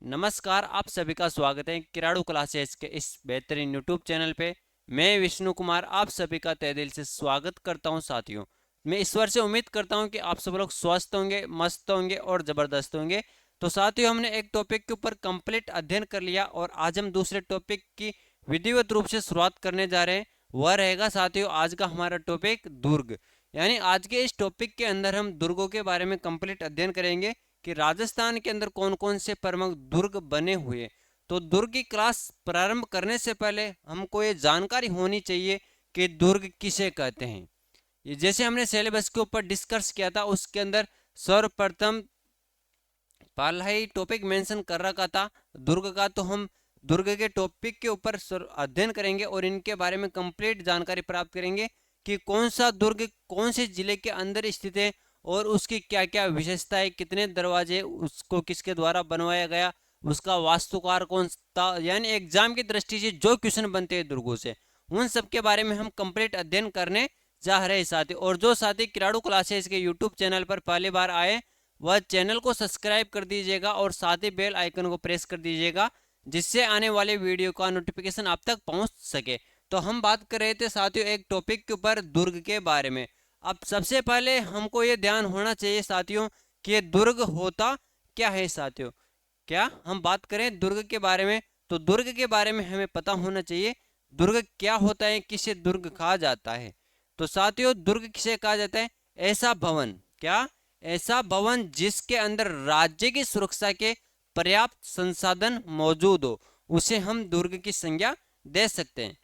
नमस्कार, आप सभी का स्वागत है किराड़ू क्लासेस के इस बेहतरीन यूट्यूब चैनल पे। मैं विष्णु कुमार आप सभी का तहे दिल से स्वागत करता हूं। साथियों, मैं ईश्वर से उम्मीद करता हूं कि आप सब लोग स्वस्थ होंगे, मस्त होंगे और ज़बरदस्त होंगे। तो साथियों, हमने एक टॉपिक के ऊपर कंप्लीट अध्ययन कर लिया और आज हम दूसरे टॉपिक की विधिवत रूप से शुरुआत करने जा रहे हैं। वह रहेगा साथियों आज का हमारा टॉपिक दुर्ग। यानी आज के इस टॉपिक के अंदर हम दुर्गों के बारे में कंप्लीट अध्ययन करेंगे कि राजस्थान के अंदर कौन कौन से प्रमुख दुर्ग बने हुए। तो दुर्ग की क्लास प्रारंभ करने से पहले हमको ये जानकारी होनी चाहिए कि दुर्ग किसे कहते हैं। ये जैसे हमने सिलेबस के ऊपर डिस्कस किया था, उसके अंदर सर्वप्रथम पहला ही टॉपिक मेंशन कर रखा था दुर्ग का। तो हम दुर्ग के टॉपिक के ऊपर अध्ययन करेंगे और इनके बारे में कंप्लीट जानकारी प्राप्त करेंगे कि कौन सा दुर्ग कौन से जिले के अंदर स्थित है और उसकी क्या क्या विशेषता है, कितने दरवाजे, उसको किसके द्वारा बनवाया गया, उसका वास्तुकार कौन था। यानी एग्जाम की दृष्टि से जो क्वेश्चन बनते हैं दुर्गों से, उन सब के बारे में हम कंप्लीट अध्ययन करने जा रहे साथी। और जो साथी किराड़ू क्लासेस के यूट्यूब चैनल पर पहली बार आए वह चैनल को सब्सक्राइब कर दीजिएगा और साथ ही बेल आइकन को प्रेस कर दीजिएगा, जिससे आने वाले वीडियो का नोटिफिकेशन आप तक पहुंच सके। तो हम बात कर रहे थे साथियों एक टॉपिक के ऊपर दुर्ग के बारे में। अब सबसे पहले हमको ये ध्यान होना चाहिए साथियों कि ये दुर्ग होता क्या है। साथियों, क्या हम बात करें दुर्ग के बारे में तो दुर्ग के बारे में हमें पता होना चाहिए दुर्ग क्या होता है, किसे दुर्ग कहा जाता है। तो साथियों, दुर्ग किसे कहा जाता है? ऐसा भवन, क्या ऐसा भवन जिसके अंदर राज्य की सुरक्षा के पर्याप्त संसाधन मौजूद हो, उसे हम दुर्ग की संज्ञा दे सकते हैं।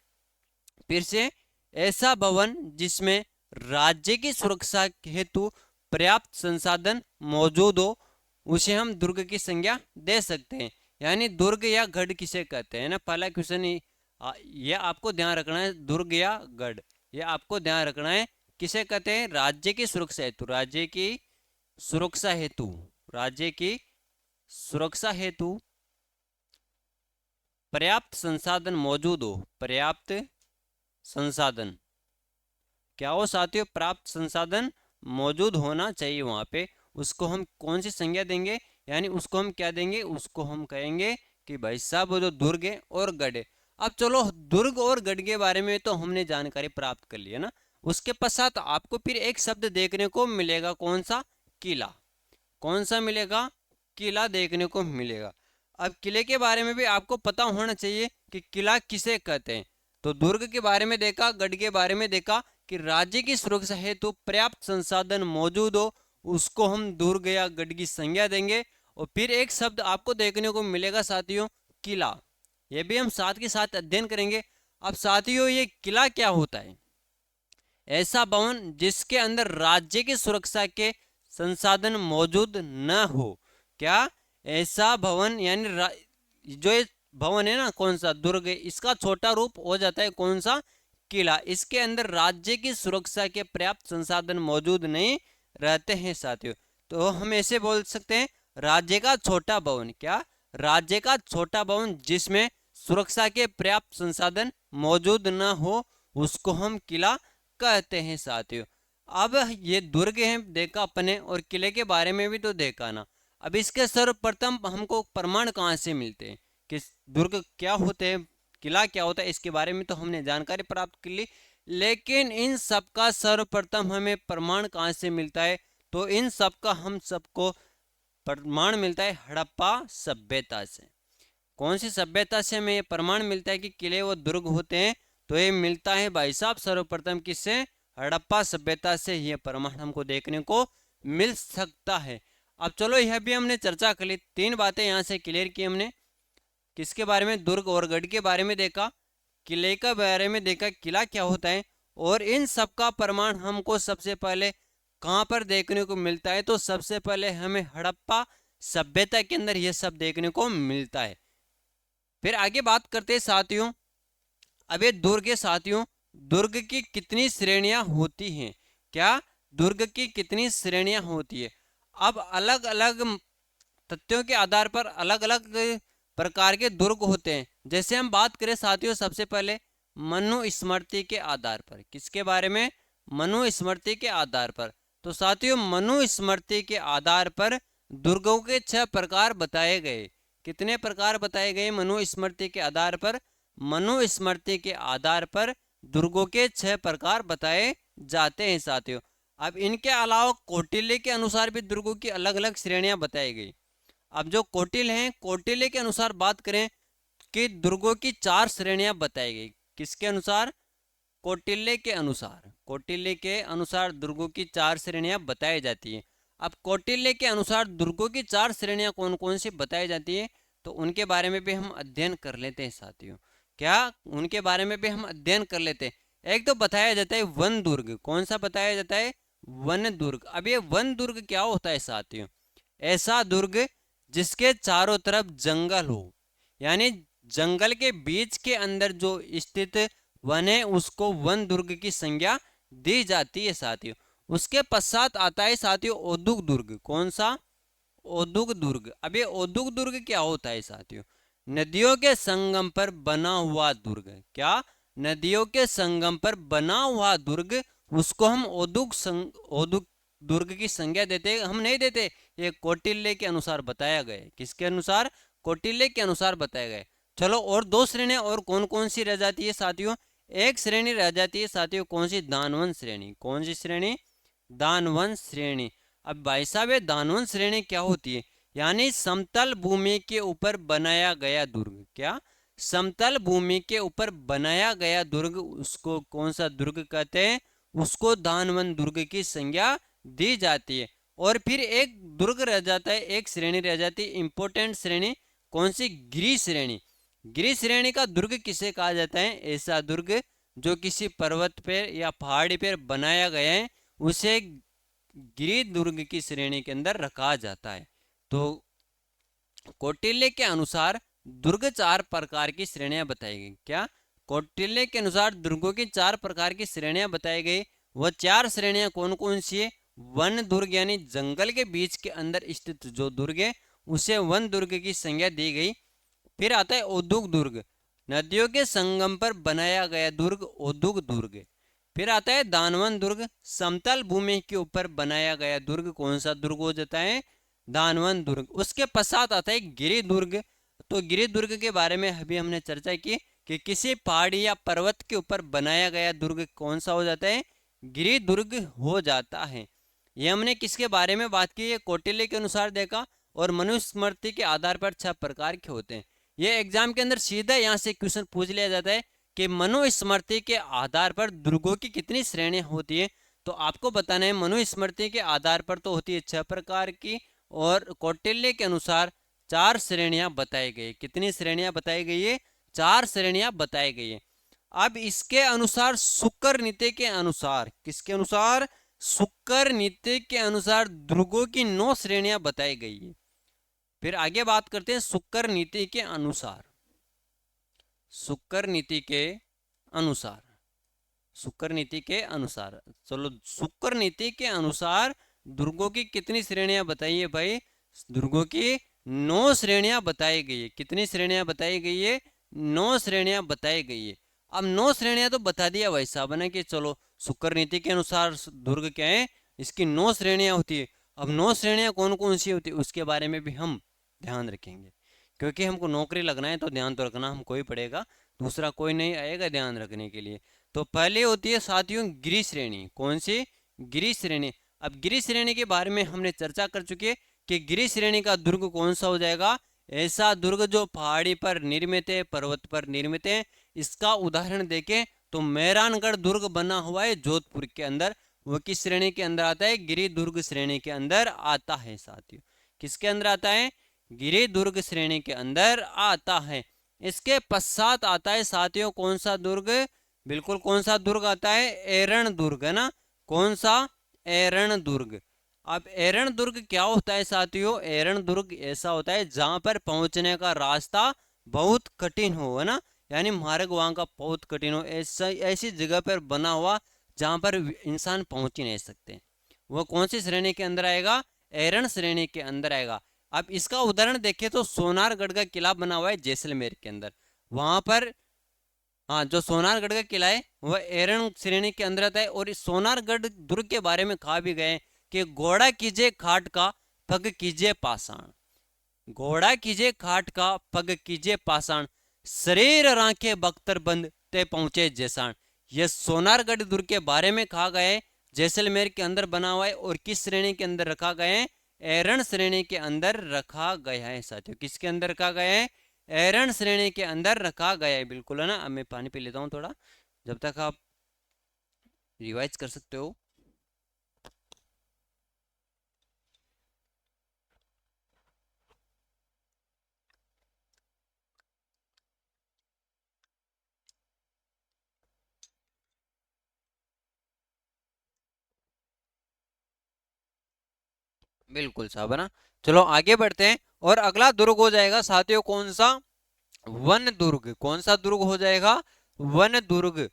फिर से, ऐसा भवन जिसमें राज्य की सुरक्षा हेतु पर्याप्त संसाधन मौजूद हो, उसे हम दुर्ग की संज्ञा दे सकते हैं। यानी दुर्ग या गढ़ किसे कहते हैं ना, पहला क्वेश्चन ये आपको ध्यान रखना है। दुर्ग या गढ़, ये आपको ध्यान रखना है किसे कहते हैं? राज्य की सुरक्षा हेतु, राज्य की सुरक्षा हेतु, राज्य की सुरक्षा हेतु पर्याप्त संसाधन मौजूद हो। पर्याप्त संसाधन क्या हो साथियों? प्राप्त संसाधन मौजूद होना चाहिए वहां पे। उसको हम कौन सी संज्ञा देंगे? यानी उसको हम क्या देंगे? उसको हम कहेंगे कि भाई साहब वो जो दुर्ग है और गढ़ है। अब चलो, दुर्ग और गढ़ के बारे में तो हमने जानकारी प्राप्त कर ली है ना। उसके पश्चात आपको फिर एक शब्द देखने को मिलेगा, कौन सा? किला। कौन सा मिलेगा? किला देखने को मिलेगा। अब किले के बारे में भी आपको पता होना चाहिए कि किला किसे कहते हैं। तो दुर्ग के बारे में देखा, गढ़ के बारे में देखा कि राज्य की सुरक्षा हेतु पर्याप्त संसाधन मौजूद हो, उसको हम दुर्ग या गढ़ की संज्ञा देंगे। और फिर एक शब्द आपको देखने को मिलेगा साथियों, किला। ये भी हम साथ के साथ अध्ययन करेंगे। अब साथियों, ये किला क्या होता है? ऐसा भवन जिसके अंदर राज्य की सुरक्षा के संसाधन मौजूद न हो। क्या? ऐसा भवन यानी जो ये भवन है ना, कौन सा? दुर्ग, इसका छोटा रूप हो जाता है कौन सा? किला। इसके अंदर राज्य की सुरक्षा के पर्याप्त संसाधन मौजूद नहीं रहते हैं साथियों। तो हम ऐसे बोल सकते हैं राज्य का छोटा भवन। क्या? राज्य का छोटा भवन जिसमें सुरक्षा के पर्याप्त संसाधन मौजूद न हो, उसको हम किला कहते हैं साथियों। अब ये दुर्ग है देखा अपने, और किले के बारे में भी तो देखा ना। अब इसके सर्वप्रथम हमको प्रमाण कहाँ से मिलते हैं कि दुर्ग क्या होते हैं, किला क्या होता है, इसके बारे में तो हमने जानकारी प्राप्त कर ली। लेकिन इन सब का सर्वप्रथम हमें प्रमाण कहाँ से मिलता है? तो इन सब का हम सबको प्रमाण मिलता है हड़प्पा सभ्यता से। कौन सी सभ्यता से हमें ये प्रमाण मिलता है कि किले व दुर्ग होते हैं? तो ये मिलता है भाई साहब सर्वप्रथम किससे? हड़प्पा सभ्यता से यह प्रमाण हमको देखने को मिल सकता है। अब चलो, यह भी हमने चर्चा कर ली, तीन बातें यहाँ से क्लियर की हमने। किसके बारे में? दुर्ग और गढ़ के बारे में देखा, किले के बारे में देखा, किला क्या होता है, और इन सब का प्रमाण हमको सबसे पहले कहाँ पर देखने को मिलता है? तो सबसे पहले हमें हड़प्पा सभ्यता के अंदर यह सब देखने को मिलता है। फिर आगे बात करते हैं साथियों। अब ये दुर्ग के साथियों, दुर्ग की कितनी श्रेणियां होती हैं? क्या? दुर्ग की कितनी श्रेणियां होती है? अब अलग अलग तथ्यों के आधार पर अलग अलग प्रकार के दुर्ग होते हैं। जैसे हम बात करें साथियों सबसे पहले मनुस्मृति के आधार पर। किसके बारे में? मनुस्मृति के आधार पर। तो साथियों, मनुस्मृति के आधार पर दुर्गों के 6 प्रकार बताए गए। कितने प्रकार बताए गए मनुस्मृति के आधार पर? मनुस्मृति के आधार पर दुर्गों के 6 प्रकार बताए जाते हैं साथियों। अब इनके अलावा कौटिल्य के अनुसार भी दुर्गों की अलग अलग श्रेणियां बताई गई। अब जो कौटिल्य हैं, कौटिल्य के अनुसार बात करें कि दुर्गों की 4 श्रेणियां बताई गई। किसके अनुसार? कौटिल्य के अनुसार। कौटिल्य के अनुसार दुर्गों की 4 श्रेणियां बताई जाती है। अब कौटिल्य के अनुसार दुर्गों की 4 श्रेणियां कौन कौन सी बताई जाती है, तो उनके बारे में भी हम अध्ययन कर लेते हैं साथियों। क्या उनके बारे में भी हम अध्ययन कर लेते हैं? एक तो बताया जाता है वन दुर्ग। कौन सा बताया जाता है? वन दुर्ग। अब ये वन दुर्ग क्या होता है साथियों? ऐसा दुर्ग जिसके चारों तरफ जंगल हो, यानी जंगल के बीच के अंदर जो स्थित वन है उसको वन दुर्ग की संज्ञा दी जाती है साथियों। उसके पश्चात आता है साथियों औदुक दुर्ग। कौन सा? औदुक दुर्ग। अब ये औदुक दुर्ग क्या होता है साथियों? नदियों के संगम पर बना हुआ दुर्ग। क्या? नदियों के संगम पर बना हुआ दुर्ग, उसको हम औदुक दुर्ग की संज्ञा देते, हम नहीं देते। ये कौटिल्य के अनुसार बताया गया। किसके अनुसार? कौटिल्य के अनुसार बताया गया। चलो और 2 श्रेणियां और कौन कौन सी रह जाती है साथियों? एक श्रेणी रह जाती है साथियों, कौन सी? दानवन श्रेणी। कौन सी श्रेणी? दानवन श्रेणी। अब भाई साहब ये दानवन श्रेणी क्या होती है? यानी समतल भूमि के ऊपर बनाया गया दुर्ग। क्या? समतल भूमि के ऊपर बनाया गया दुर्ग, उसको कौन सा दुर्ग कहते हैं? उसको दानवन दुर्ग की संज्ञा दी जाती है। और फिर एक दुर्ग रह जाता है, एक श्रेणी रह जाती है इंपोर्टेंट श्रेणी। कौन सी? गिरि श्रेणी। गिरि श्रेणी का दुर्ग किसे कहा जाता है? ऐसा दुर्ग जो किसी पर्वत पर या पहाड़ी पर बनाया गया है, उसे गिरि दुर्ग की श्रेणी के अंदर रखा जाता है। तो कौटिल्य के अनुसार दुर्ग 4 प्रकार की श्रेणियां बताई गई। क्या? कौटिल्य के अनुसार दुर्गों की 4 प्रकार की श्रेणियां बताई गई। वह 4 श्रेणियां कौन कौन सी है? वन दुर्ग, यानी जंगल के बीच के अंदर स्थित जो दुर्ग है उसे वन दुर्ग की संज्ञा दी गई। फिर आता है औदुक दुर्ग। नदियों के संगम पर बनाया गया दुर्ग, औदुक दुर्ग। फिर आता है दानवन दुर्ग। समतल भूमि के ऊपर बनाया गया दुर्ग, कौन सा दुर्ग हो जाता है? दानवन दुर्ग। उसके पश्चात आता है गिरि दुर्ग। तो गिरि दुर्ग के बारे में अभी हमने चर्चा की कि किसी पहाड़ी या पर्वत के ऊपर बनाया गया दुर्ग कौन सा हो जाता है? गिरि दुर्ग हो जाता है। ये हमने किसके बारे में बात की? ये कौटिल्य के अनुसार देखा और मनुस्मृति के आधार पर 6 प्रकार के होते हैं। ये एग्जाम के अंदर सीधा यहाँ से क्वेश्चन पूछ लिया जाता है कि मनुस्मृति के आधार पर दुर्गों की कितनी श्रेणियां होती है। तो आपको बताना है मनुस्मृति के आधार पर तो होती है 6 प्रकार की, और कौटिल्य के अनुसार 4 श्रेणियां बताई गई। कितनी श्रेणियां बताई गई है? 4 श्रेणियां बताई गई है। अब इसके अनुसार शुक्र नीति के अनुसार, किसके अनुसार? शुक्र नीति के अनुसार दुर्गों की 9 श्रेणियां बताई गई है। फिर आगे बात करते हैं शुक्र नीति के अनुसार। शुक्र नीति के अनुसार, शुक्र नीति के अनुसार, चलो शुक्र नीति के अनुसार दुर्गों की कितनी श्रेणियां बताइए भाई? दुर्गों की 9 श्रेणियां बताई गई है। कितनी श्रेणियां बताई गई है? 9 श्रेणियां बताई गई है। अब 9 श्रेणियां तो बता दिया भाई साहब ने कि चलो शुक्र नीति के अनुसार दुर्ग क्या है, इसकी 9 श्रेणियां होती है। अब 9 श्रेणियां कौन कौन सी होती है उसके बारे में भी हम ध्यान रखेंगे, क्योंकि हमको नौकरी लगना है तो ध्यान तो रखना हमको ही पड़ेगा, दूसरा कोई नहीं आएगा ध्यान रखने के लिए। तो पहले होती है साथियों गिरि श्रेणी। कौन सी? गिरि श्रेणी। अब गिरि श्रेणी के बारे में हमने चर्चा कर चुके हैं कि गिरि श्रेणी का दुर्ग कौन सा हो जाएगा? ऐसा दुर्ग जो पहाड़ी पर निर्मित है, पर्वत पर निर्मित है। इसका उदाहरण देखें तो मेहरानगढ़ दुर्ग बना हुआ है जोधपुर के अंदर, वो किस श्रेणी के अंदर आता है? गिरि दुर्ग श्रेणी के अंदर आता है साथियों। किसके अंदर आता है? गिरि दुर्ग श्रेणी के अंदर आता है। इसके पश्चात आता है साथियों कौन सा दुर्ग? बिल्कुल कौन सा दुर्ग आता है? एरण दुर्ग, है ना? कौन सा? एरण दुर्ग। अब एरण दुर्ग क्या होता है साथियों? एरण दुर्ग ऐसा होता है जहां पर पहुंचने का रास्ता बहुत कठिन हो, है ना? यानी मार्ग वहां का बहुत कठिन हो, ऐसा ऐसी जगह पर बना हुआ जहां पर इंसान पहुंच ही नहीं सकते। वह कौन सी श्रेणी के अंदर आएगा? एरण श्रेणी के अंदर आएगा। अब इसका उदाहरण देखें तो सोनारगढ़ का किला बना हुआ है जैसलमेर के अंदर, वहां पर, हाँ, जो सोनारगढ़ का किला है वह एरण श्रेणी के अंदर आता है। और इस सोनारगढ़ दुर्ग के बारे में कहा भी गए कि घोड़ा कीजिए खाट का, पग कीजिए पाषाण। घोड़ा कीजे खाट का पग कीजे पाषाण, शरीर राखे बख्तर बंद ते पहुंचे जैसाण। यह सोनारगढ़ दुर्ग के बारे में कहा गया है, जैसलमेर के अंदर बना हुआ है और किस श्रेणी के अंदर रखा गया है, एरण श्रेणी के अंदर रखा गया है साथियों। किसके अंदर रखा गया है, एरण श्रेणी के अंदर रखा गया है, बिल्कुल है ना। अब मैं पानी पी लेता हूँ थोड़ा, जब तक आप रिवाइज कर सकते हो। बिल्कुल साहब, है ना। चलो आगे बढ़ते हैं, और अगला दुर्ग हो जाएगा साथियों कौन सा, वन दुर्ग। कौन सा दुर्ग हो जाएगा, वन दुर्ग।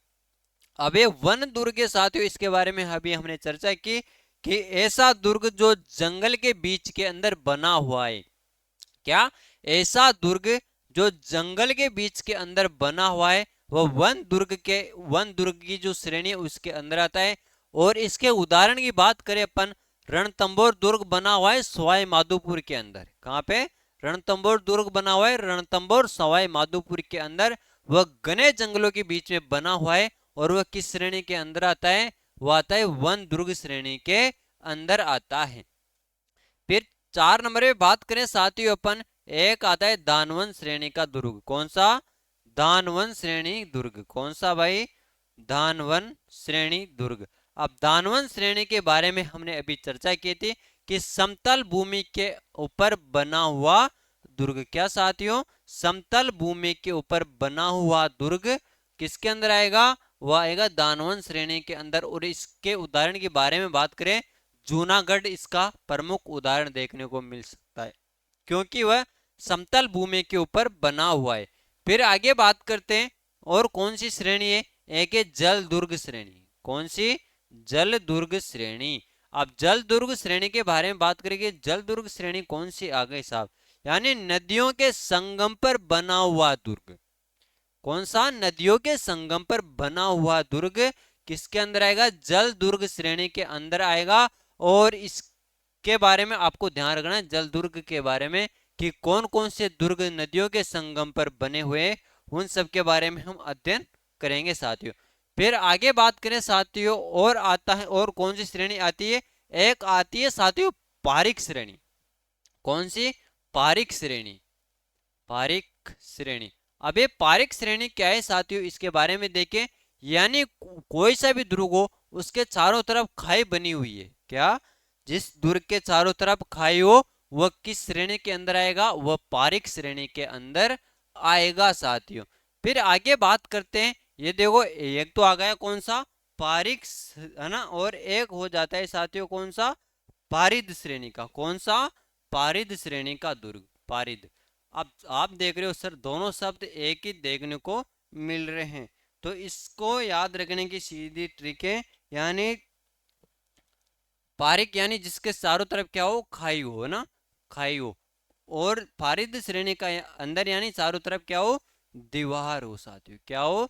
अब ये वन दुर्ग के साथियों, इसके बारे में अभी हमने चर्चा की कि ऐसा दुर्ग जो जंगल के बीच के अंदर बना हुआ है। क्या, ऐसा दुर्ग जो जंगल के बीच के अंदर बना हुआ है, वह वन दुर्ग की जो श्रेणी है उसके अंदर आता है। और इसके उदाहरण की बात करें अपन, रणतंबोर दुर्ग बना हुआ है सवाई माधोपुर के अंदर। कहां पे, रणतंबोर दुर्ग बना हुआ है रणतंबोर सवाई माधोपुर के अंदर। वह घने जंगलों के बीच में बना हुआ है, और वह किस श्रेणी के अंदर आता है, वह आता है वन दुर्ग श्रेणी के अंदर आता है। फिर 4 नंबर में बात करें साथियों अपन, एक आता है दानवन श्रेणी का दुर्ग। कौन सा, दानवन श्रेणी दुर्ग। कौन सा भाई, दानवन श्रेणी दुर्ग। अब दानवन श्रेणी के बारे में हमने अभी चर्चा की थी कि समतल भूमि के ऊपर बना हुआ दुर्ग। क्या साथियों, समतल भूमि के ऊपर बना हुआ दुर्ग किसके अंदर आएगा, वह आएगा दानवन श्रेणी के अंदर। और इसके उदाहरण के बारे में बात करें, जूनागढ़ इसका प्रमुख उदाहरण देखने को मिल सकता है, क्योंकि वह समतल भूमि के ऊपर बना हुआ है। फिर आगे बात करते हैं, और कौन सी श्रेणी है, एक है जल दुर्ग श्रेणी। कौन सी, जल दुर्ग श्रेणी। अब जल दुर्ग श्रेणी के बारे में बात करेंगे, जल दुर्ग श्रेणी कौन सी आ गई साहब, यानी नदियों के संगम पर बना हुआ दुर्ग। कौन सा, नदियों के संगम पर बना हुआ दुर्ग किसके अंदर आएगा, जल दुर्ग श्रेणी के अंदर आएगा। और इसके बारे में आपको ध्यान रखना है, जल दुर्ग के बारे में, कि कौन कौन से दुर्ग नदियों के संगम पर बने हुए, उन सब के बारे में हम अध्ययन करेंगे साथियों। फिर आगे बात करें साथियों, और आता है, और कौन सी श्रेणी आती है, एक आती है साथियों पारिक श्रेणी। कौन सी, पारिक श्रेणी, पारिक श्रेणी। अब ये पारिक श्रेणी क्या है साथियों, इसके बारे में देखें, यानी कोई सा भी दुर्ग हो, उसके चारों तरफ खाई बनी हुई है। क्या, जिस दुर्ग के चारों तरफ खाई हो, वह किस श्रेणी के अंदर आएगा, वह पारिक श्रेणी के अंदर आएगा साथियों। फिर आगे बात करते हैं, ये देखो एक तो आ गया कौन सा, पारिक, है ना, और एक हो जाता है साथियों कौन सा, पारिद श्रेणी का। कौन सा, पारिद श्रेणी का दुर्ग, पारिद। अब आप देख रहे हो सर, दोनों शब्द एक ही देखने को मिल रहे हैं, तो इसको याद रखने की सीधी ट्रिक है, यानी पारिक यानी जिसके चारों तरफ क्या हो, खाई हो, ना, खाई हो। और पारिद श्रेणी का अंदर यानी चारों तरफ क्या हो, दीवार हो साथियों, क्या हो,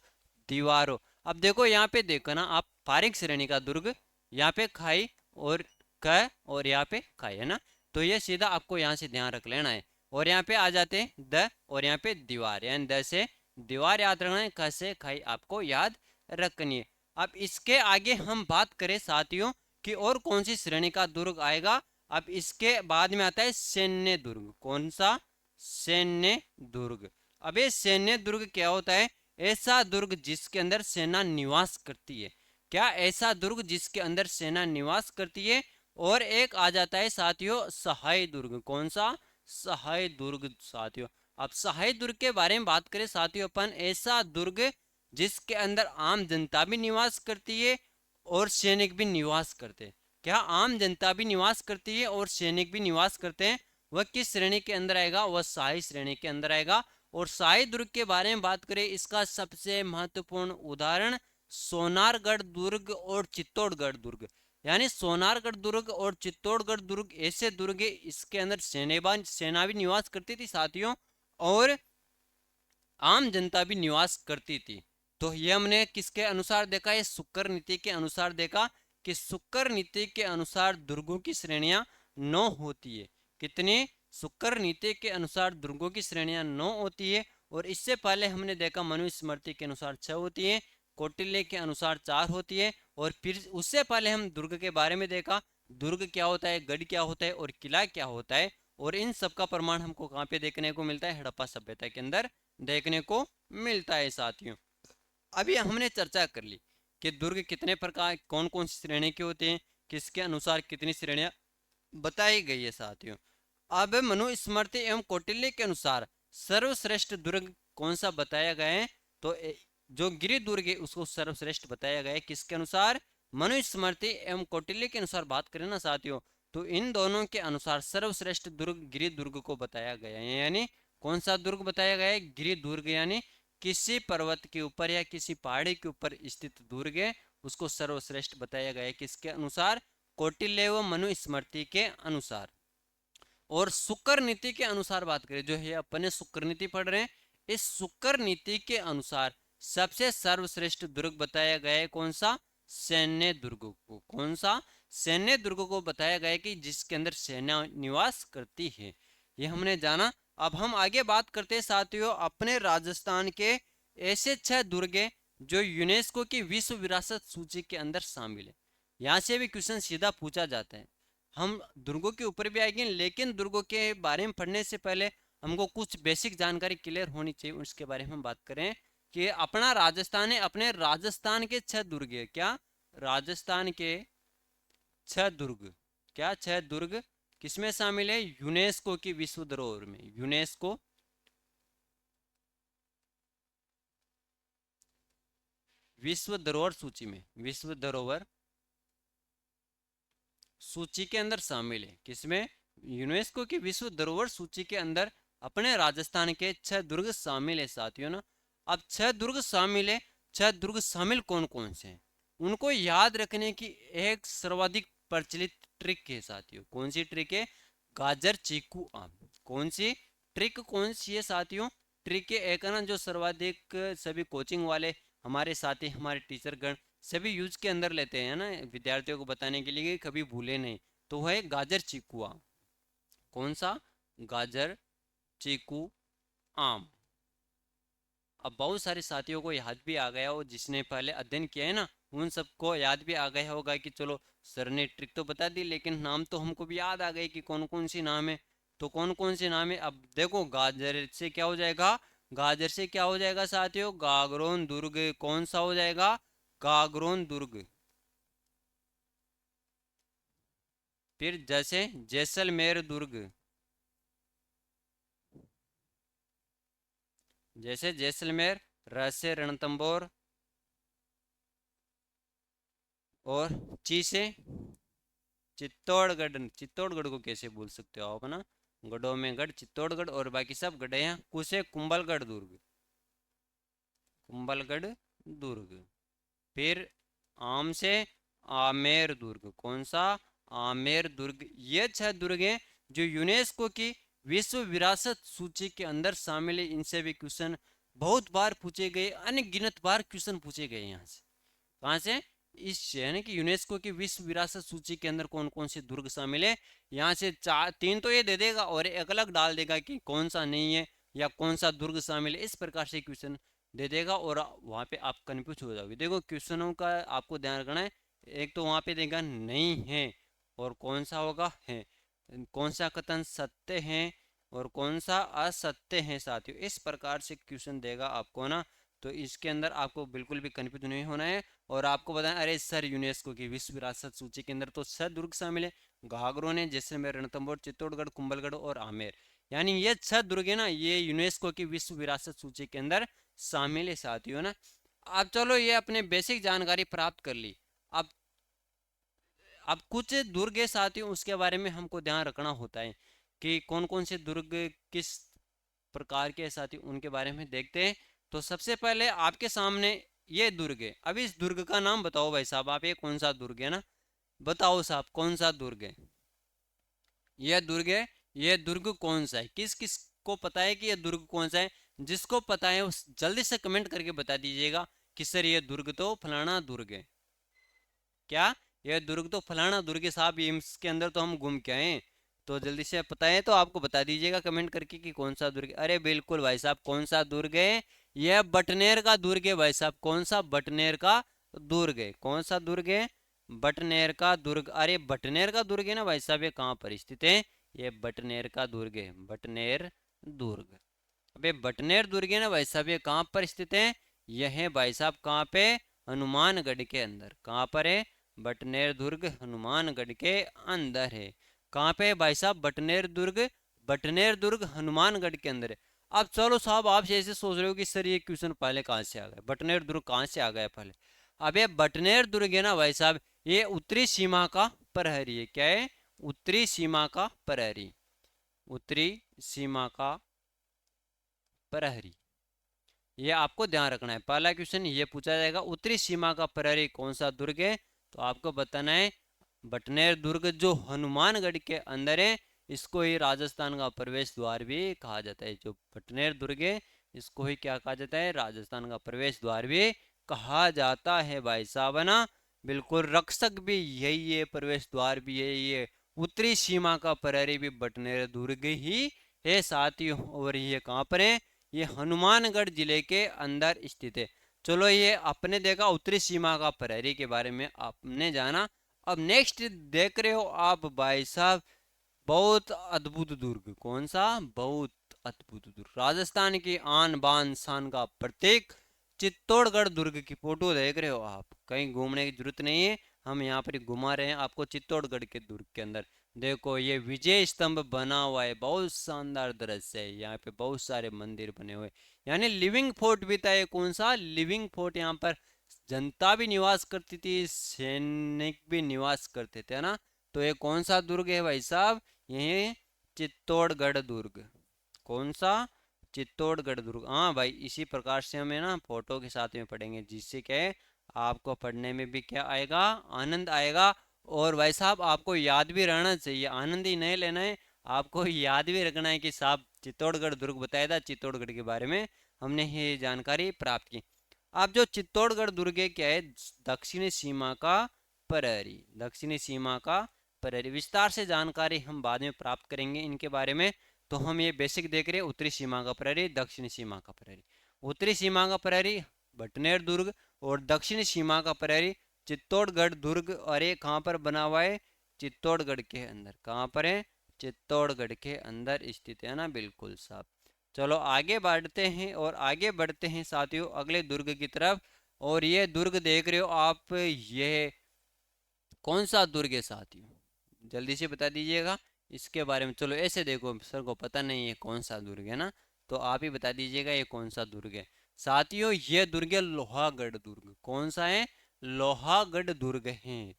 दीवार हो। अब देखो यहाँ पे देखो ना आप, पारिक श्रेणी का दुर्ग, यहाँ पे खाई और क, और यहाँ पे खाई, है ना। तो ये सीधा आपको यहाँ से ध्यान रख लेना है। और यहाँ पे आ जाते हैं द, और यहाँ पे दीवार, यानी द से दीवार याद रखना है, क से खाई आपको याद रखनी है। अब इसके आगे हम बात करें साथियों कि और कौन सी श्रेणी का दुर्ग आएगा। अब इसके बाद में आता है सैन्य दुर्ग। कौन सा, सैन्य दुर्ग। अब ये सैन्य दुर्ग क्या होता है, ऐसा दुर्ग जिसके अंदर सेना निवास करती है। क्या, ऐसा दुर्ग जिसके अंदर सेना निवास करती है। और एक आ जाता है साथियों सहाय दुर्ग। कौन सा, सहाय दुर्ग साथियों। अब सहाय दुर्ग के बारे में बात करें साथियों अपन, ऐसा दुर्ग जिसके अंदर आम जनता भी निवास करती है और सैनिक भी निवास करते हैं। क्या, आम जनता भी निवास करती है और सैनिक भी निवास करते हैं, वह किस श्रेणी के अंदर आएगा, वह शाही श्रेणी के अंदर आएगा। और शाही दुर्ग के बारे में बात करें, इसका सबसे महत्वपूर्ण उदाहरण सोनारगढ़ दुर्ग और चित्तौड़गढ़ दुर्ग। यानी सोनारगढ़ दुर्ग और चित्तौड़गढ़ दुर्ग ऐसे दुर्ग, इसके अंदर सेना भी निवास करती थी साथियों, और आम जनता भी निवास करती थी। तो ये हमने किसके अनुसार देखा, ये शुक्र नीति के अनुसार देखा कि शुक्र नीति के अनुसार दुर्गों की श्रेणियां 9 होती है। कितनी, शुक्र नीति के अनुसार दुर्गों की श्रेणियां 9 होती है, और इससे पहले हमने देखा मनुस्मृति के अनुसार 6 होती है, कौटिल्य के अनुसार 4 होती है, और फिर उससे पहले हम दुर्ग के बारे में देखा, दुर्ग क्या होता है, गढ़ क्या होता है और किला क्या होता है। और इन सब का प्रमाण हमको कहाँ पे देखने को मिलता है, हड़प्पा सभ्यता के अंदर देखने को मिलता है साथियों। अभी हमने चर्चा कर ली कि दुर्ग कितने प्रकार, कौन कौन सी श्रेणी के होते हैं, किसके अनुसार कितनी श्रेणियां बताई गई है साथियों। अब मनुस्मृति एवं कौटिल्य के अनुसार सर्वश्रेष्ठ दुर्ग कौन सा बताया गया है, तो जो गिरि दुर्ग है उसको सर्वश्रेष्ठ बताया गया है, किसके अनुसार, मनुस्मृति एवं कौटिल्य के अनुसार बात करें ना साथियों, तो इन दोनों के अनुसार सर्वश्रेष्ठ दुर्ग गिरि दुर्ग को बताया गया है। यानी कौन सा दुर्ग बताया गया है, गिरि दुर्ग, यानी किसी पर्वत के ऊपर या किसी पहाड़ी के ऊपर स्थित दुर्ग है, उसको सर्वश्रेष्ठ बताया गया है, किसके अनुसार, कौटिल्य व मनुस्मृति के अनुसार। और शुक्र नीति के अनुसार बात करें, जो है अपने शुक्र नीति पढ़ रहे हैं, इस शुक्र नीति के अनुसार सबसे सर्वश्रेष्ठ दुर्ग बताया गया है कौन सा, सैन्य दुर्ग को। कौन सा, सैन्य दुर्ग को बताया गया है कि जिसके अंदर सेना निवास करती है, ये हमने जाना। अब हम आगे बात करते हैं साथियों अपने राजस्थान के ऐसे 6 दुर्ग जो यूनेस्को की विश्व विरासत सूची के अंदर शामिल है। यहाँ से भी क्वेश्चन सीधा पूछा जाता है, हम दुर्गों के ऊपर भी आएंगे, लेकिन दुर्गों के बारे में पढ़ने से पहले हमको कुछ बेसिक जानकारी क्लियर होनी चाहिए, उसके बारे में हम बात करें कि अपना राजस्थान है, अपने राजस्थान के 6 दुर्ग है, क्या, राजस्थान के 6 दुर्ग, क्या 6 दुर्ग किसमें शामिल है, यूनेस्को की विश्व धरोहर में, यूनेस्को विश्व धरोहर सूची में, विश्व धरोहर सूची के अंदर शामिल है, किसमें, यूनेस्को की विश्व धरोहर सूची के अंदर अपने राजस्थान के 6 दुर्ग शामिल है साथियों ना। अब 6 दुर्ग शामिल है, 6 दुर्ग शामिल कौन कौन से हैं, उनको याद रखने की एक सर्वाधिक प्रचलित ट्रिक है साथियों। कौन सी ट्रिक है, गाजर चीकू आम। कौन सी ट्रिक, कौन सी है साथियों, ट्रिक है एक है ना, जो सर्वाधिक सभी कोचिंग वाले हमारे साथी, हमारे टीचर गण सभी यूज के अंदर लेते हैं ना, विद्यार्थियों को बताने के लिए कभी भूले नहीं, तो है गाजर चीकू आम। कौन सा, गाजर चीकू आम। अब बहुत सारे साथियों को याद भी आ गया हो, जिसने पहले अध्ययन किया है ना, उन सबको याद भी आ गया होगा कि चलो सर ने ट्रिक तो बता दी, लेकिन नाम तो हमको भी याद आ गए कि कौन कौन सी नाम है। तो कौन कौन से नाम है, अब देखो गाजर से क्या हो जाएगा, गाजर से क्या हो जाएगा साथियों, गागरोन दुर्ग। कौन सा हो जाएगा, गागरोन दुर्ग। फिर जैसे जैसलमेर दुर्ग, जैसे जैसलमेर, रहस्य रणथंबोर, और ची से चित्तौड़गढ़। चित्तौड़गढ़ को कैसे भूल सकते हो आप ना, गढ़ों में गढ़ चित्तौड़गढ़, और बाकी सब गढ़े हैं। कुसे कुंभलगढ़ दुर्ग, कुंभलगढ़ दुर्ग। फिर आम से आमेर दुर्ग। कौन सा, आमेर दुर्ग। ये 6 दुर्ग हैं जो यूनेस्को की विश्व विरासत सूची के अंदर शामिल है। इनसे भी क्वेश्चन बहुत बार पूछे गए, अनगिनत बार क्वेश्चन पूछे गए यहाँ से। कहाँ से, इस यानी कि यूनेस्को की विश्व विरासत सूची के अंदर कौन कौन से दुर्ग शामिल है, यहाँ से 3 तो ये दे देगा और एक अलग डाल देगा कि कौन सा नहीं है या कौन सा दुर्ग शामिल है, इस प्रकार से क्वेश्चन दे देगा और वहां पे आप कंफ्यूज हो जाओगे। देखो क्वेश्चनों का आपको ध्यान रखना है, एक तो वहां पे देगा नहीं है, और कौन सा होगा है, कौन सा कथन सत्य है और कौन सा असत्य है साथियों, इस प्रकार से क्वेश्चन देगा आपको ना। तो इसके अंदर आपको बिल्कुल भी कंफ्यूज नहीं होना है। और आपको बताएं, अरे सर यूनेस्को की विश्व विरासत सूची के अंदर तो 6 दुर्ग शामिल है, घाघरों ने, जैसलमेर, रणथंभौर, चित्तौड़गढ़, कुंभलगढ़ और आमेर, यानी ये 6 दुर्ग है ना, ये यूनेस्को की विश्व विरासत सूची के अंदर शामिल है साथियों ना। अब चलो ये अपने बेसिक जानकारी प्राप्त कर ली। अब अब कुछ दुर्ग है साथियों, उसके बारे में हमको ध्यान रखना होता है कि कौन कौन से दुर्ग किस प्रकार के साथियों, उनके बारे में देखते हैं। तो सबसे पहले आपके सामने ये दुर्ग है। अब इस दुर्ग का नाम बताओ भाई साहब, आप ये कौन सा दुर्ग है ना, बताओ साहब कौन सा दुर्ग है, ये दुर्ग है, ये दुर्ग कौन सा है, किस किस को पता है कि ये दुर्ग कौन सा है, जिसको पता है उस जल्दी से कमेंट करके बता दीजिएगा कि सर ये दुर्ग तो फलाना दुर्ग है। क्या, ये दुर्ग तो फलाना दुर्ग है साहब, इसके अंदर तो हम घूम के आए। तो जल्दी से पता है तो आपको बता दीजिएगा कमेंट करके कि कौन सा दुर्ग। अरे बिल्कुल भाई साहब, कौन सा दुर्ग है? यह बटनेर का दुर्ग है भाई साहब। कौन सा? बटनेर का दुर्ग है। कौन सा दुर्ग है? बटनेर का दुर्ग। अरे बटनेर का दुर्ग है ना भाई साहब, ये कहाँ पर स्थित है? ये बटनेर का दुर्ग है, बटनेर दुर्ग। अबे बटनेर दुर्ग है ना भाई साहब, ये कहाँ पर स्थित है? यह है भाई साहब कहाँ पे? हनुमानगढ़ के अंदर। कहाँ पर है? बटनेर दुर्ग हनुमानगढ़ के अंदर है। कहाँ पे है भाई साहब बटनेर दुर्ग? बटनेर दुर्ग हनुमानगढ़ के अंदर है। अब चलो साहब, आप ऐसे सोच रहे हो कि सर ये क्वेश्चन पहले कहाँ से आ गया, बटनेर दुर्ग कहाँ से आ गया पहले? अब ये बटनेर दुर्ग है ना भाई साहब, ये उत्तरी सीमा का प्रहरी है। क्या है? उत्तरी सीमा का प्रहरी। उत्तरी सीमा का प्रहरी, ये आपको ध्यान रखना है। पहला क्वेश्चन ये पूछा जाएगा, उत्तरी सीमा का प्रहरी कौन सा दुर्ग है? तो आपको बताना है बटनेर दुर्ग, जो हनुमानगढ़ के अंदर है। इसको ही राजस्थान का प्रवेश द्वार भी कहा जाता है। जो बटनेर दुर्ग है, इसको ही क्या कहा जाता है? राजस्थान का प्रवेश द्वार भी कहा जाता है भाई साहब, है ना। बिल्कुल, रक्षक भी यही है, प्रवेश द्वार भी यही है। उत्तरी सीमा का प्रहरी भी बटनेर दुर्ग ही है साथियों। और ये कहाँ पर है? ये हनुमानगढ़ जिले के अंदर स्थित है। चलो, ये आपने देखा उत्तरी सीमा का प्रहरी के बारे में आपने जाना। अब नेक्स्ट देख रहे हो आप भाई साहब, बहुत अद्भुत दुर्ग। कौन सा? बहुत अद्भुत दुर्ग, राजस्थान की आन बान शान का प्रतीक चित्तौड़गढ़ दुर्ग की फोटो देख रहे हो आप। कहीं घूमने की जरूरत नहीं है, हम यहाँ पर घुमा रहे हैं आपको चित्तौड़गढ़ के दुर्ग के अंदर। देखो, ये विजय स्तंभ बना हुआ है, बहुत शानदार दृश्य है। यहाँ पे बहुत सारे मंदिर बने हुए, यानी लिविंग फोर्ट भी था। ये कौन सा? Living fort. यहाँ पर जनता भी निवास करती थी, सैनिक भी निवास करते थे, है ना। तो ये कौन सा दुर्ग है भाई साहब? ये चित्तौड़गढ़ दुर्ग। कौन सा? चित्तौड़गढ़ दुर्ग। हाँ भाई, इसी प्रकार से हमें ना फोटो के साथ में पढ़ेंगे, जिससे क्या है, आपको पढ़ने में भी क्या आएगा? आनंद आएगा। और भाई साहब, आपको याद भी रहना चाहिए, आनंद ही नहीं लेना है, आपको याद भी रखना है कि साहब चित्तौड़गढ़ दुर्ग बताया था, चित्तौड़गढ़ के बारे में हमने ये जानकारी प्राप्त की। अब जो चित्तौड़गढ़ दुर्ग है, क्या है? दक्षिणी सीमा का प्रहरी। दक्षिणी सीमा का प्रहरी, विस्तार से जानकारी हम बाद में प्राप्त करेंगे इनके बारे में। तो हम ये बेसिक देख रहे हैं, उत्तरी सीमा का प्रहरी, दक्षिणी सीमा का प्रहरी। उत्तरी सीमा का प्रहरी बटनेर दुर्ग, और दक्षिणी सीमा का प्रहरी चित्तौड़गढ़ दुर्ग। और ये कहाँ पर बना हुआ है? चित्तौड़गढ़ के अंदर। कहाँ पर है? चित्तौड़गढ़ के अंदर स्थित है ना, बिल्कुल साहब। चलो आगे बढ़ते हैं, और आगे बढ़ते हैं साथियों अगले दुर्ग की तरफ। और ये दुर्ग देख रहे हो आप, ये कौन सा दुर्ग है साथियों? जल्दी से बता दीजिएगा इसके बारे में। चलो ऐसे देखो, सर को पता नहीं है कौन सा दुर्ग है ना, तो आप ही बता दीजिएगा ये कौन सा दुर्ग है साथियों। ये दुर्ग है लोहागढ़ दुर्ग। कौन सा है? लोहागढ़ दुर्ग है।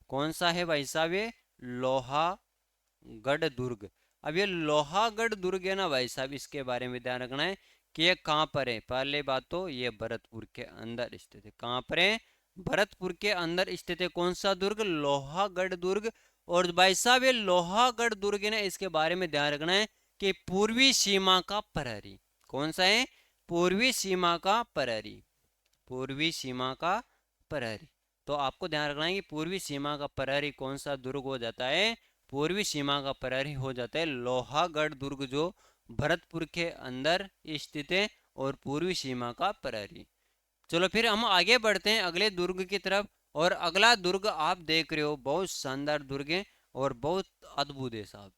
कौन सा है भाई साहब? ये लोहागढ़ दुर्ग। अब ये लोहागढ़ दुर्ग है ना भाई साहब, इसके बारे में ध्यान रखना है कि ये कहाँ पर है। पहले बात तो ये भरतपुर के अंदर स्थित है। कहाँ पर है? भरतपुर के अंदर स्थित है। कौन सा दुर्ग? लोहागढ़ दुर्ग। और भाई साहब, ये लोहागढ़ दुर्ग है ना, इसके बारे में ध्यान रखना है कि पूर्वी सीमा का प्रहरी। कौन सा है? पूर्वी सीमा का प्रहरी। पूर्वी सीमा का प्रहरी। तो आपको ध्यान रखना है कि पूर्वी सीमा का प्रहरी कौन सा दुर्ग हो जाता है? पूर्वी सीमा का प्रहरी हो जाता है लोहागढ़ दुर्ग, जो भरतपुर के अंदर स्थित है, और पूर्वी सीमा का प्रहरी। चलो फिर हम आगे बढ़ते हैं अगले दुर्ग की तरफ। और अगला दुर्ग आप देख रहे हो, बहुत शानदार दुर्ग है और बहुत अद्भुत है साहब।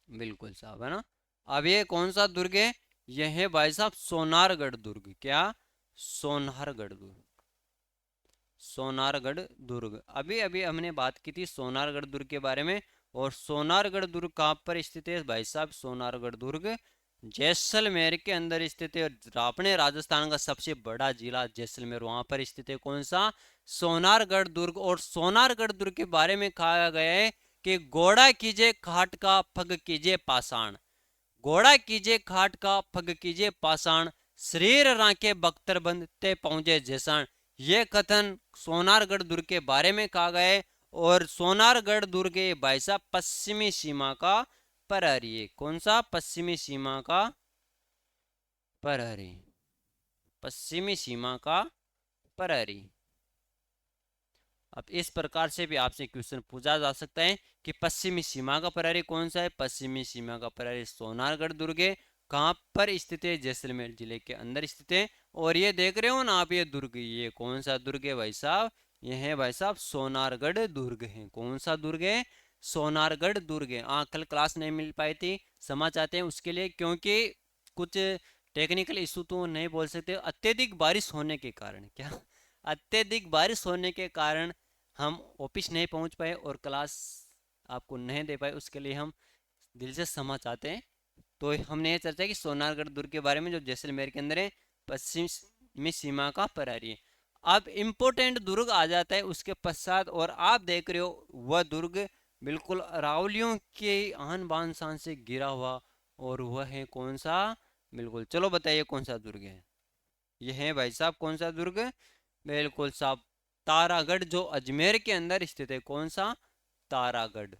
बिल्कुल साहब, है ना। अब ये कौन सा दुर्ग है? यह है भाई साहब सोनारगढ़ दुर्ग। क्या? सोनारगढ़ दुर्ग। सोनारगढ़ दुर्ग, अभी अभी हमने बात की थी सोनारगढ़ दुर्ग के बारे में। और सोनारगढ़ दुर्ग कहाँ पर स्थित है भाई साहब? सोनारगढ़ दुर्ग जैसलमेर के अंदर स्थित है। अपने राजस्थान का सबसे बड़ा जिला जैसलमेर, वहां पर स्थित है। कौन सा? सोनारगढ़ दुर्ग। और सोनारगढ़ दुर्ग के बारे में कहा गया है कि घोड़ा कीजे खाट का फग कीजे पाषाण। घोड़ा कीजे खाट का फग कीजे पाषाण, शरीर रांके बख्तरबंद ते पहुंचे जैसाण। ये कथन सोनारगढ़ दुर्ग के बारे में कहा गया है। और सोनारगढ़ दुर्ग के भाई साहब पश्चिमी सीमा का प्रहरी है। कौन सा? पश्चिमी सीमा का प्रहरी। पश्चिमी सीमा का प्रहरी। अब इस प्रकार से भी आपसे क्वेश्चन पूछा जा सकता है कि पश्चिमी सीमा का प्रहरी कौन सा है। पश्चिमी सीमा का प्रहरी सोनारगढ़ दुर्ग है। कहाँ पर स्थित है? जैसलमेर जिले के अंदर स्थित है। और ये देख रहे हो ना आप, ये दुर्ग, ये कौन सा दुर्ग है भाई साहब? ये है भाई साहब सोनारगढ़ दुर्ग है। कौन सा दुर्ग है? सोनारगढ़ दुर्ग है। हाँ, कल क्लास नहीं मिल पाई थी, क्षमा चाहते हैं उसके लिए, क्योंकि कुछ टेक्निकल इशू तो नहीं बोल सकते, अत्यधिक बारिश होने के कारण, क्या अत्यधिक बारिश होने के कारण हम ऑफिस नहीं पहुंच पाए और क्लास आपको नहीं दे पाए, उसके लिए हम दिल से क्षमा चाहते हैं। तो हमने ये चर्चा की सोनारगढ़ दुर्ग के बारे में, जो जैसलमेर के अंदर है, पश्चिमी सीमा का प्रहरी है। अब इम्पोर्टेंट दुर्ग आ जाता है उसके पश्चात, और आप देख रहे हो वह दुर्ग बिल्कुल अरावलियों के आन बान शान से घिरा हुआ, और वह है कौन सा? बिल्कुल, चलो बताइए कौन सा दुर्ग है? यह है भाई साहब कौन सा दुर्ग? बिल्कुल साहब, तारागढ़, जो अजमेर के अंदर स्थित है। कौन सा? तारागढ़।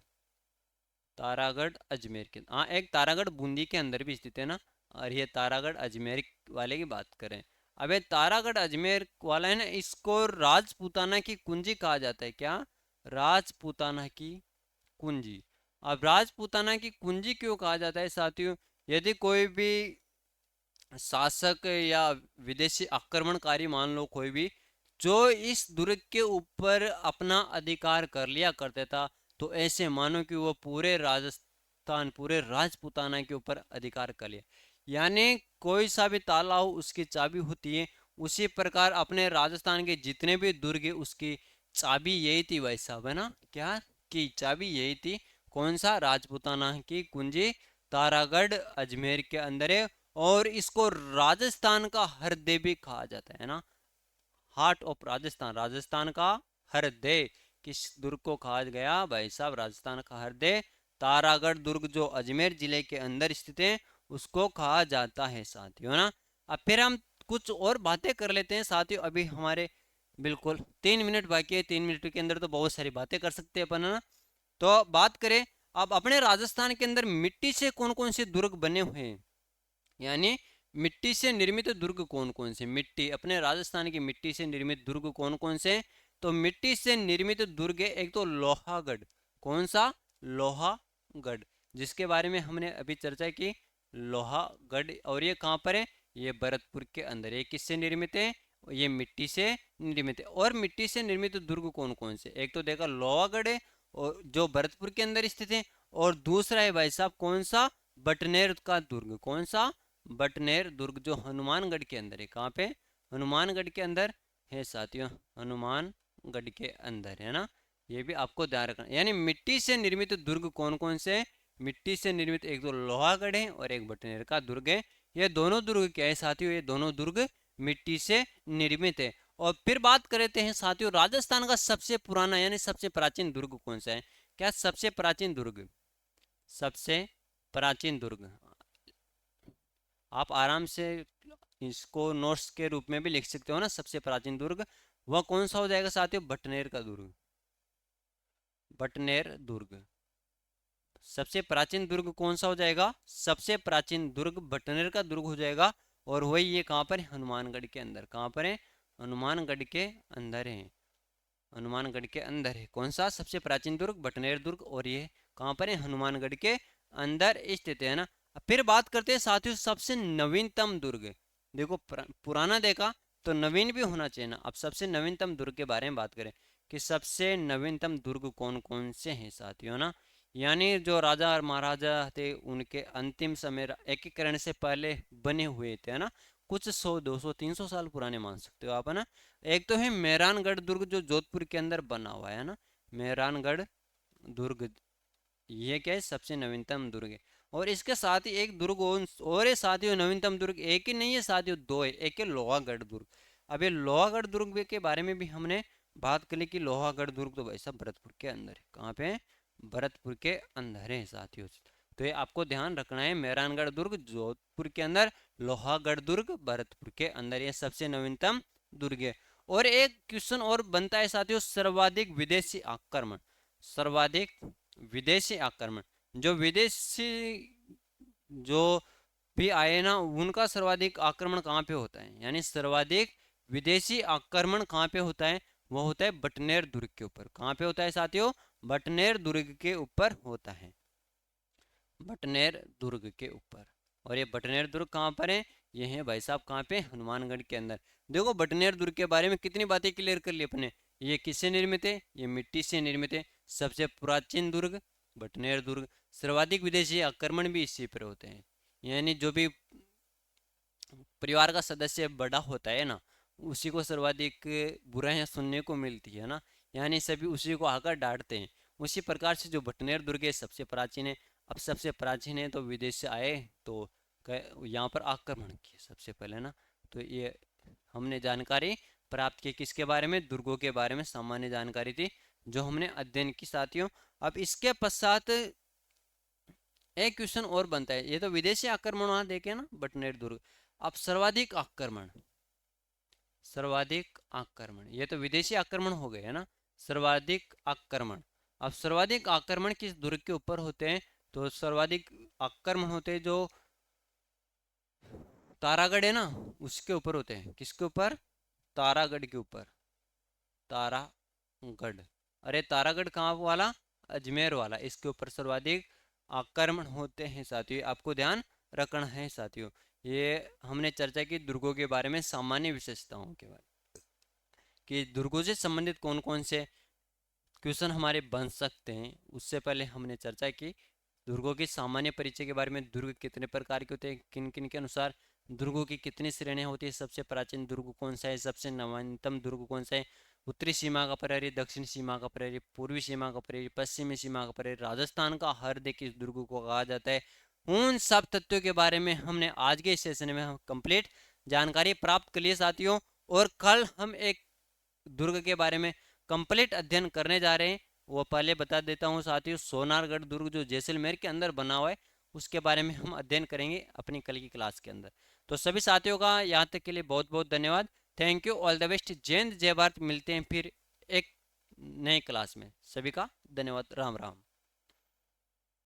तारागढ़ अजमेर के, हाँ, एक तारागढ़ बूंदी के अंदर भी स्थित है ना। और ये तारागढ़ अजमेर वाले की बात करें, अब ये तारागढ़ अजमेर वाला है ना, इसको राजपूताना की कुंजी कहा जाता है। क्या? राजपूताना की कुंजी। अब राजपूताना की कुंजी क्यों कहा जाता है साथियों? यदि कोई भी शासक या विदेशी आक्रमणकारी, मान लो कोई भी, जो इस दुर्ग के ऊपर अपना अधिकार कर लिया करता था, तो ऐसे मानो कि वो पूरे राजस्थान, पूरे राजपूताना के ऊपर अधिकार कर लिया। यानी कोई सा भी ताला हो उसकी चाबी होती है, उसी प्रकार अपने राजस्थान के जितने भी दुर्ग है उसकी चाबी यही थी भाई साहब, है ना। क्या की चाबी यही थी? कौन सा? राजपूताना की कुंजी तारागढ़ अजमेर के अंदर है। और इसको राजस्थान का हृदय भी कहा जाता है ना, हार्ट ऑफ राजस्थान, राजस्थान का हृदय। किस दुर्ग को कहा गया भाई साहब? राजस्थान का हृदय तारागढ़ दुर्ग, जो अजमेर जिले के अंदर स्थित है, उसको कहा जाता है साथियों ना। अब फिर हम कुछ और बातें कर लेते हैं साथियों, अभी हमारे बिल्कुल 3 मिनट बाकी है। 3 मिनट के अंदर तो बहुत सारी बातें कर सकते हैं अपन, है ना। तो बात करें, अब अपने राजस्थान के अंदर मिट्टी से कौन कौन से दुर्ग बने हुए हैं, यानी मिट्टी से निर्मित दुर्ग कौन कौन से? मिट्टी, अपने राजस्थान की मिट्टी से निर्मित दुर्ग कौन कौन से? तो मिट्टी से निर्मित दुर्ग है एक तो लोहागढ़। कौन सा? लोहागढ़, जिसके बारे में हमने अभी चर्चा की, लोहागढ़। और ये कहाँ पर है? ये भरतपुर के अंदर। ये किससे निर्मित है? ये मिट्टी से निर्मित है। और मिट्टी से निर्मित दुर्ग कौन कौन से? एक तो देखा लोहागढ़ है, और जो भरतपुर के अंदर स्थित है। और दूसरा है भाई साहब कौन सा? बटनेर का दुर्ग। कौन सा? बटनेर दुर्ग, जो हनुमानगढ़ के अंदर है। कहाँ पे? हनुमानगढ़ के अंदर है साथियों, हनुमानगढ़ के अंदर, है ना। ये भी आपको ध्यान रखना। यानी मिट्टी से निर्मित दुर्ग कौन कौन से? मिट्टी से निर्मित एक तो लोहागढ़ है और एक बटनेर का दुर्ग है। ये दोनों दुर्ग क्या है साथियों? ये दोनों दुर्ग मिट्टी से निर्मित है। और फिर बात करते हैं साथियों, राजस्थान का सबसे पुराना यानी सबसे प्राचीन दुर्ग कौन सा है? क्या सबसे प्राचीन दुर्ग? सबसे प्राचीन दुर्ग, आप आराम से इसको नोट्स के रूप में भी लिख सकते हो ना। सबसे प्राचीन दुर्ग वह कौन सा हो जाएगा साथियों? बटनेर का दुर्ग। बटनेर दुर्ग सबसे प्राचीन दुर्ग कौन सा हो जाएगा? सबसे प्राचीन दुर्ग बटनेर का दुर्ग हो जाएगा। और वही ये कहाँ पर है? हनुमानगढ़ के अंदर। कहाँ पर है? हनुमानगढ़ के अंदर है। हनुमानगढ़ के अंदर है कौन सा? सबसे प्राचीन दुर्ग बटनेर दुर्ग। और ये कहाँ पर है? हनुमानगढ़ के अंदर स्थित है ना। अब फिर बात करते हैं साथियों सबसे नवीनतम दुर्ग। देखो पुराना देखा तो नवीन भी होना चाहिए ना। अब सबसे नवीनतम दुर्ग के बारे में बात करें कि सबसे नवीनतम दुर्ग कौन कौन से हैं साथियों ना। यानी जो राजा और महाराजा थे उनके अंतिम समय एकीकरण से पहले बने हुए थे, है ना। कुछ 100 200 300 साल पुराने मान सकते हो आप, है ना। एक तो है मेहरानगढ़ दुर्ग, जो जोधपुर के अंदर बना हुआ है ना। मेहरानगढ़ दुर्ग, ये क्या है? सबसे नवीनतम दुर्ग है। और इसके साथ ही एक दुर्ग और है साथियों, नवीनतम दुर्ग एक ही नहीं है साथियों, दो है। एक है लोहागढ़ दुर्ग। अब ये लोहागढ़ दुर्ग के बारे में भी हमने बात कर ली कि लोहागढ़ दुर्ग तो भाई साहब भरतपुर के अंदर है। कहाँ पे है? भरतपुर के अंदर है साथियों। तो ये आपको ध्यान रखना है, मेहरानगढ़ दुर्ग जोधपुर के अंदर, लोहागढ़ दुर्ग भरतपुर के अंदर, ये सबसे नवीनतम दुर्ग है। और एक क्वेश्चन और बनता है साथियों, सर्वाधिक विदेशी आक्रमण। सर्वाधिक विदेशी आक्रमण, जो विदेशी जो भी आए ना, उनका सर्वाधिक आक्रमण कहाँ पे होता है? यानी सर्वाधिक विदेशी आक्रमण कहाँ पे होता है? वो होता है बटनेर दुर्ग के ऊपर। कहाँ पे होता है साथियों? बटनेर दुर्ग के ऊपर होता है, बटनेर दुर्ग के ऊपर। और ये बटनेर दुर्ग कहाँ पर है? ये है भाई साहब कहाँ पे? हनुमानगढ़ के अंदर। देखो बटनेर दुर्ग के बारे में कितनी बातें क्लियर कर ली अपने। ये किससे निर्मित है? ये मिट्टी से निर्मित है। सबसे प्राचीन दुर्ग बटनेर दुर्ग। सर्वाधिक विदेशी आक्रमण भी इसी पर होते हैं, यानी जो भी परिवार का सदस्य बड़ा होता है ना, उसी को सर्वाधिक बुराइयां सुनने को मिलती है ना, यानी सभी उसी को आकर डांटते हैं। उसी प्रकार से जो बटनेर दुर्ग है सबसे प्राचीन है। अब सबसे प्राचीन है तो विदेश से आए तो यहाँ पर आक्रमण किए सबसे पहले ना। तो ये हमने जानकारी प्राप्त की किसके बारे में? दुर्गों के बारे में सामान्य जानकारी थी जो हमने अध्ययन की साथियों। अब इसके पश्चात एक क्वेश्चन और बनता है, ये तो विदेशी आक्रमण वहां देखे ना बटनेर दुर्ग। अब सर्वाधिक आक्रमण, सर्वाधिक आक्रमण, ये तो विदेशी आक्रमण हो गए है ना। सर्वाधिक आक्रमण, अब सर्वाधिक आक्रमण किस दुर्ग के ऊपर होते हैं? तो सर्वाधिक आक्रमण होते हैं जो तारागढ़ है ना, उसके ऊपर होते हैं। किसके ऊपर? तारागढ़ के ऊपर। तारागढ़, अरे तारागढ़ कहाँ वाला? अजमेर वाला। इसके ऊपर सर्वाधिक आक्रमण होते हैं साथियों, आपको ध्यान रखना है साथियों। ये हमने चर्चा की दुर्गों के बारे में, सामान्य विशेषताओं के बारे कि दुर्गों से संबंधित कौन कौन से क्वेश्चन हमारे बन सकते हैं। उससे पहले हमने चर्चा की दुर्गों की सामान्य परिचय के बारे में। दुर्ग कितने प्रकार के होते हैं, किन किन के अनुसार दुर्गों की कितनी श्रेणियां होती है, सबसे प्राचीन दुर्ग कौन सा है, सबसे नवीनतम दुर्ग कौन सा है, उत्तरी सीमा का प्रहरी, दक्षिण सीमा का प्रहरी, पूर्वी सीमा का प्रहरी, पश्चिमी सीमा का प्रहरी, राजस्थान का हरदे किस दुर्ग को कहा जाता है। उन सब तथ्यों के बारे में हमने आज के सेशन में हम कंप्लीट जानकारी प्राप्त कर लिए साथियों। और कल हम एक दुर्ग के बारे में कंप्लीट अध्ययन करने जा रहे हैं। वो पहले बता देता हूँ साथियों, सोनारगढ़ दुर्ग जो जैसलमेर के अंदर बना हुआ है, उसके बारे में हम अध्ययन करेंगे अपनी कल की क्लास के अंदर। तो सभी साथियों का यहाँ तक के लिए बहुत बहुत धन्यवाद। Thank you, all the best, जय हिंद जय भारत। मिलते हैं फिर एक नए क्लास में। सभी का धन्यवाद, राम राम।